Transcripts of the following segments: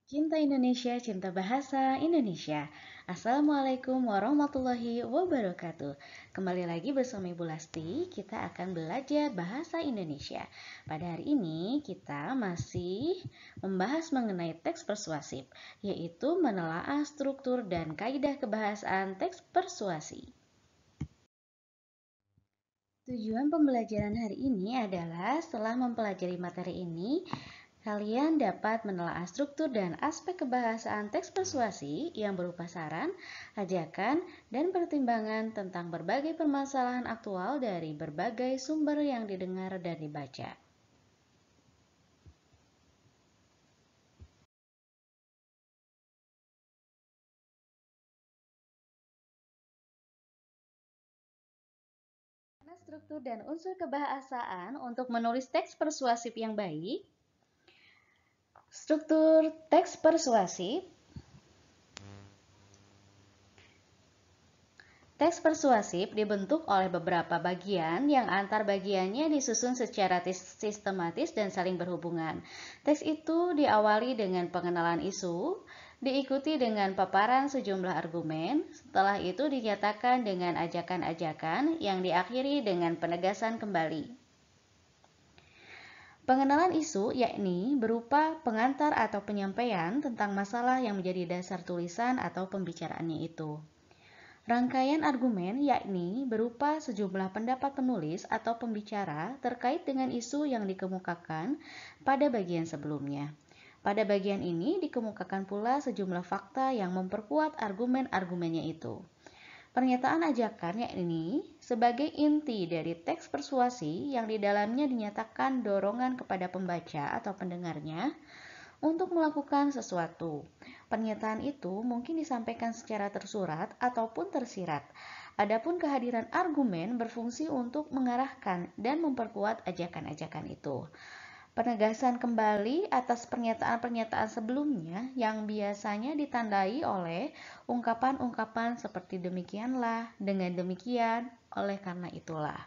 Cinta Indonesia, cinta bahasa Indonesia. Assalamualaikum warahmatullahi wabarakatuh. Kembali lagi bersama Ibu Lasti, kita akan belajar bahasa Indonesia. Pada hari ini kita masih membahas mengenai teks persuasif, yaitu menelaah struktur dan kaidah kebahasaan teks persuasi. Tujuan pembelajaran hari ini adalah setelah mempelajari materi ini, kalian dapat menelaah struktur dan aspek kebahasaan teks persuasi yang berupa saran, ajakan, dan pertimbangan tentang berbagai permasalahan aktual dari berbagai sumber yang didengar dan dibaca. Struktur dan unsur kebahasaan untuk menulis teks persuasif yang baik. Struktur teks persuasif. Teks persuasif dibentuk oleh beberapa bagian yang antar bagiannya disusun secara sistematis dan saling berhubungan. Teks itu diawali dengan pengenalan isu, diikuti dengan paparan sejumlah argumen, setelah itu dinyatakan dengan ajakan-ajakan yang diakhiri dengan penegasan kembali. Pengenalan isu yakni berupa pengantar atau penyampaian tentang masalah yang menjadi dasar tulisan atau pembicaraannya itu. Rangkaian argumen yakni berupa sejumlah pendapat penulis atau pembicara terkait dengan isu yang dikemukakan pada bagian sebelumnya. Pada bagian ini dikemukakan pula sejumlah fakta yang memperkuat argumen-argumennya itu. Pernyataan ajakan yakni sebagai inti dari teks persuasi yang di dalamnya dinyatakan dorongan kepada pembaca atau pendengarnya untuk melakukan sesuatu. Pernyataan itu mungkin disampaikan secara tersurat ataupun tersirat. Adapun kehadiran argumen berfungsi untuk mengarahkan dan memperkuat ajakan-ajakan itu. Penegasan kembali atas pernyataan-pernyataan sebelumnya yang biasanya ditandai oleh ungkapan-ungkapan seperti demikianlah, dengan demikian, oleh karena itulah.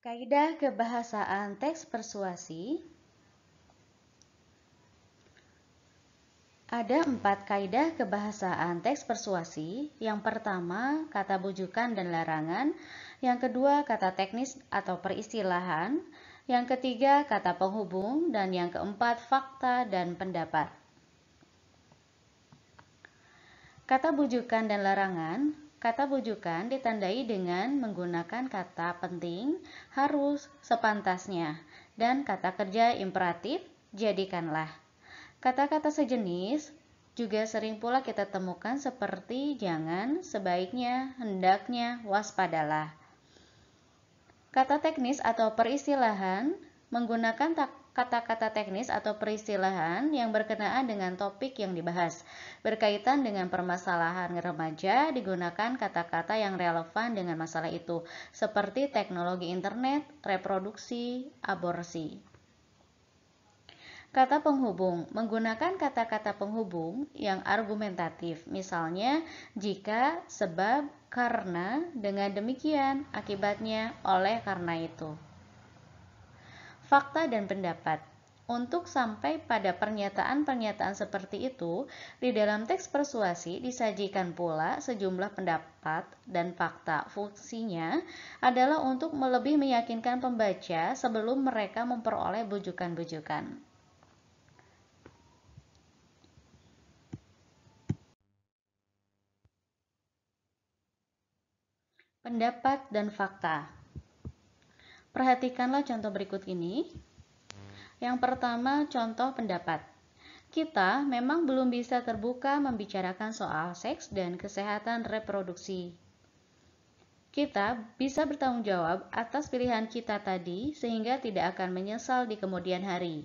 Kaidah kebahasaan teks persuasi. Ada 4 kaidah kebahasaan teks persuasi. Yang pertama, kata bujukan dan larangan. Yang kedua, kata teknis atau peristilahan. Yang ketiga, kata penghubung. Dan yang keempat, fakta dan pendapat. Kata bujukan dan larangan. Kata bujukan ditandai dengan menggunakan kata penting, harus, sepantasnya, dan kata kerja imperatif, jadikanlah. Kata-kata sejenis juga sering pula kita temukan seperti jangan, sebaiknya, hendaknya, waspadalah. Kata teknis atau peristilahan menggunakan kata-kata teknis atau peristilahan yang berkenaan dengan topik yang dibahas. Berkaitan dengan permasalahan remaja, digunakan kata-kata yang relevan dengan masalah itu, seperti teknologi internet, reproduksi, aborsi. Kata penghubung menggunakan kata-kata penghubung yang argumentatif, misalnya jika, sebab, karena, dengan demikian, akibatnya, oleh karena itu. Fakta dan pendapat. Untuk sampai pada pernyataan-pernyataan seperti itu, di dalam teks persuasi disajikan pula sejumlah pendapat dan fakta. Fungsinya adalah untuk lebih meyakinkan pembaca sebelum mereka memperoleh bujukan-bujukan. Pendapat dan fakta. Perhatikanlah contoh berikut ini. Yang pertama, contoh pendapat. Kita memang belum bisa terbuka membicarakan soal seks dan kesehatan reproduksi. Kita bisa bertanggung jawab atas pilihan kita tadi sehingga tidak akan menyesal di kemudian hari.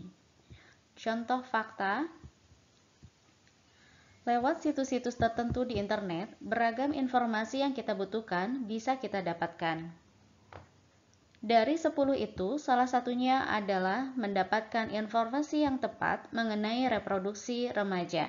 Contoh fakta. Lewat situs-situs tertentu di internet, beragam informasi yang kita butuhkan bisa kita dapatkan. Dari 10 itu, salah satunya adalah mendapatkan informasi yang tepat mengenai reproduksi remaja.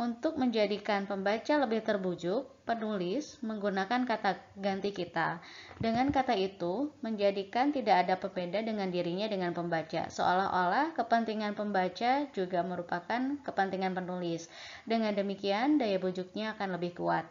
Untuk menjadikan pembaca lebih terbujuk, penulis menggunakan kata ganti kita. Dengan kata itu, menjadikan tidak ada pembeda dengan dirinya dengan pembaca, seolah-olah kepentingan pembaca juga merupakan kepentingan penulis. Dengan demikian, daya bujuknya akan lebih kuat.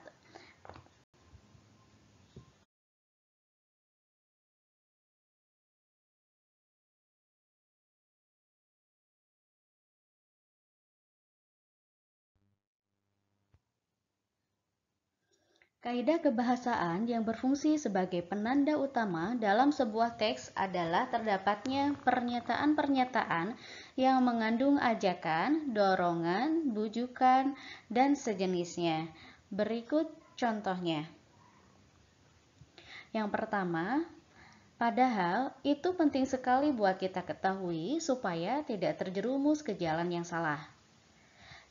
Kaidah kebahasaan yang berfungsi sebagai penanda utama dalam sebuah teks adalah terdapatnya pernyataan-pernyataan yang mengandung ajakan, dorongan, bujukan, dan sejenisnya. Berikut contohnya. Yang pertama, padahal itu penting sekali buat kita ketahui supaya tidak terjerumus ke jalan yang salah.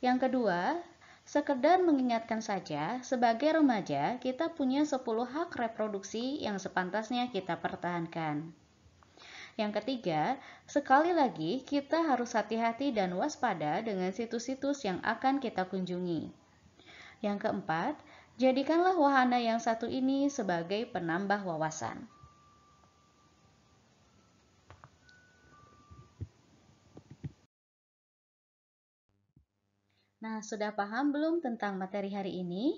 Yang kedua, sekedar mengingatkan saja, sebagai remaja kita punya 10 hak reproduksi yang sepantasnya kita pertahankan. Yang ketiga, sekali lagi kita harus hati-hati dan waspada dengan situs-situs yang akan kita kunjungi. Yang keempat, jadikanlah wahana yang satu ini sebagai penambah wawasan. Nah, sudah paham belum tentang materi hari ini?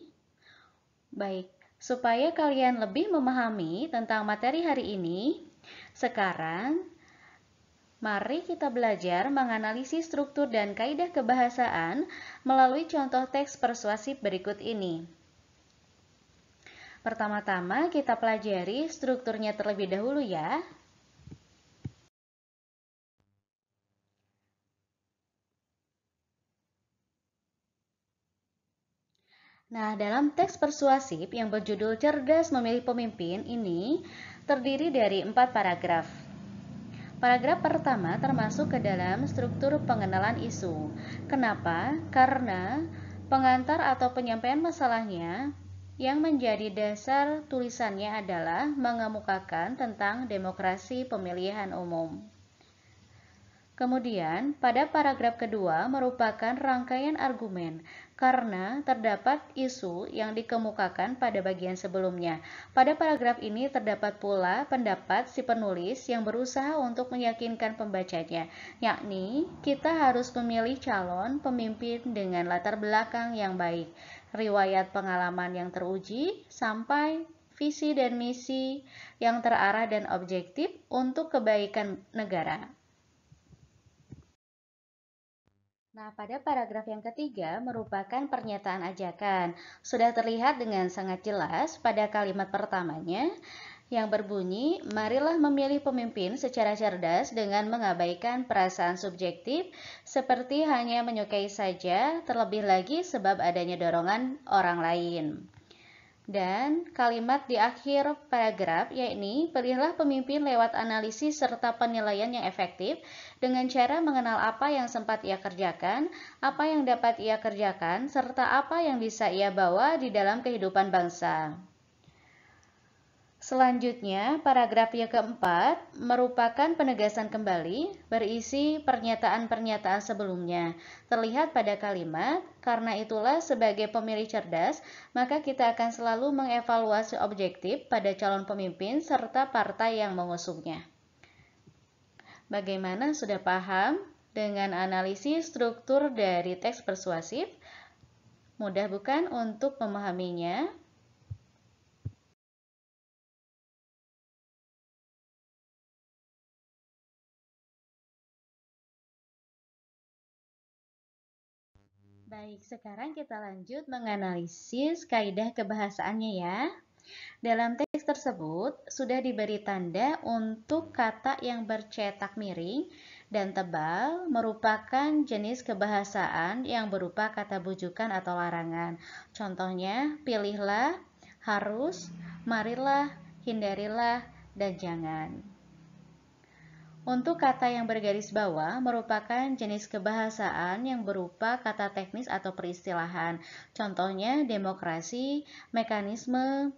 Baik, supaya kalian lebih memahami tentang materi hari ini, sekarang mari kita belajar menganalisis struktur dan kaidah kebahasaan melalui contoh teks persuasif berikut ini. Pertama-tama kita pelajari strukturnya terlebih dahulu ya. Nah, dalam teks persuasif yang berjudul Cerdas Memilih Pemimpin ini terdiri dari 4 paragraf. Paragraf pertama termasuk ke dalam struktur pengenalan isu. Kenapa? Karena pengantar atau penyampaian masalahnya yang menjadi dasar tulisannya adalah mengemukakan tentang demokrasi pemilihan umum. Kemudian, pada paragraf kedua merupakan rangkaian argumen karena terdapat isu yang dikemukakan pada bagian sebelumnya. Pada paragraf ini terdapat pula pendapat si penulis yang berusaha untuk meyakinkan pembacanya, yakni kita harus memilih calon pemimpin dengan latar belakang yang baik, riwayat pengalaman yang teruji, sampai visi dan misi yang terarah dan objektif untuk kebaikan negara. Nah, pada paragraf yang ketiga merupakan pernyataan ajakan. Sudah terlihat dengan sangat jelas pada kalimat pertamanya yang berbunyi, marilah memilih pemimpin secara cerdas dengan mengabaikan perasaan subjektif seperti hanya menyukai saja, terlebih lagi sebab adanya dorongan orang lain. Dan kalimat di akhir paragraf yakni pilihlah pemimpin lewat analisis serta penilaian yang efektif dengan cara mengenal apa yang sempat ia kerjakan, apa yang dapat ia kerjakan, serta apa yang bisa ia bawa di dalam kehidupan bangsa. Selanjutnya, paragraf yang keempat merupakan penegasan kembali berisi pernyataan-pernyataan sebelumnya. Terlihat pada kalimat, karena itulah sebagai pemilih cerdas, maka kita akan selalu mengevaluasi objektif pada calon pemimpin serta partai yang mengusungnya. Bagaimana, sudah paham dengan analisis struktur dari teks persuasif? Mudah bukan untuk memahaminya? Baik, sekarang kita lanjut menganalisis kaidah kebahasaannya ya. Dalam teks tersebut sudah diberi tanda untuk kata yang bercetak miring dan tebal merupakan jenis kebahasaan yang berupa kata bujukan atau larangan. Contohnya, pilihlah, harus, marilah, hindarilah, dan jangan. Untuk kata yang bergaris bawah merupakan jenis kebahasaan yang berupa kata teknis atau peristilahan. Contohnya demokrasi, mekanisme,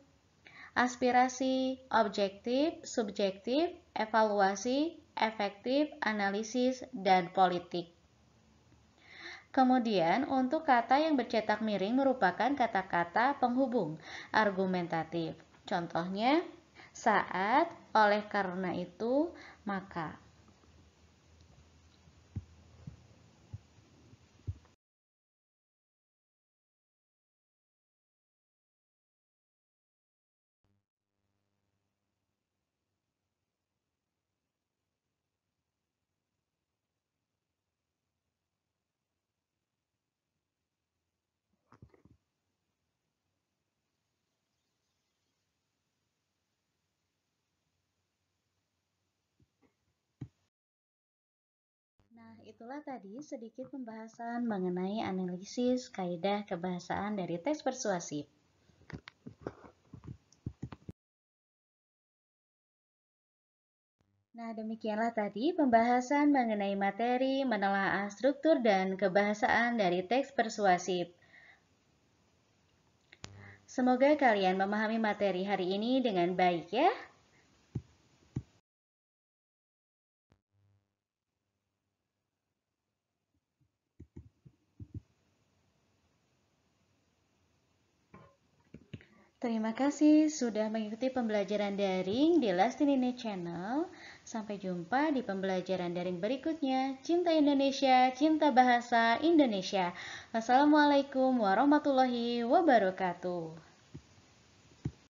aspirasi, objektif, subjektif, evaluasi, efektif, analisis, dan politik. Kemudian, untuk kata yang bercetak miring merupakan kata-kata penghubung argumentatif. Contohnya, saat, oleh karena itu, maka. Nah, itulah tadi sedikit pembahasan mengenai analisis kaidah kebahasaan dari teks persuasif. Nah, demikianlah tadi pembahasan mengenai materi menelaah struktur dan kebahasaan dari teks persuasif. Semoga kalian memahami materi hari ini dengan baik ya. Terima kasih sudah mengikuti pembelajaran daring di Lastinine Channel. Sampai jumpa di pembelajaran daring berikutnya. Cinta Indonesia, cinta bahasa Indonesia. Wassalamualaikum warahmatullahi wabarakatuh.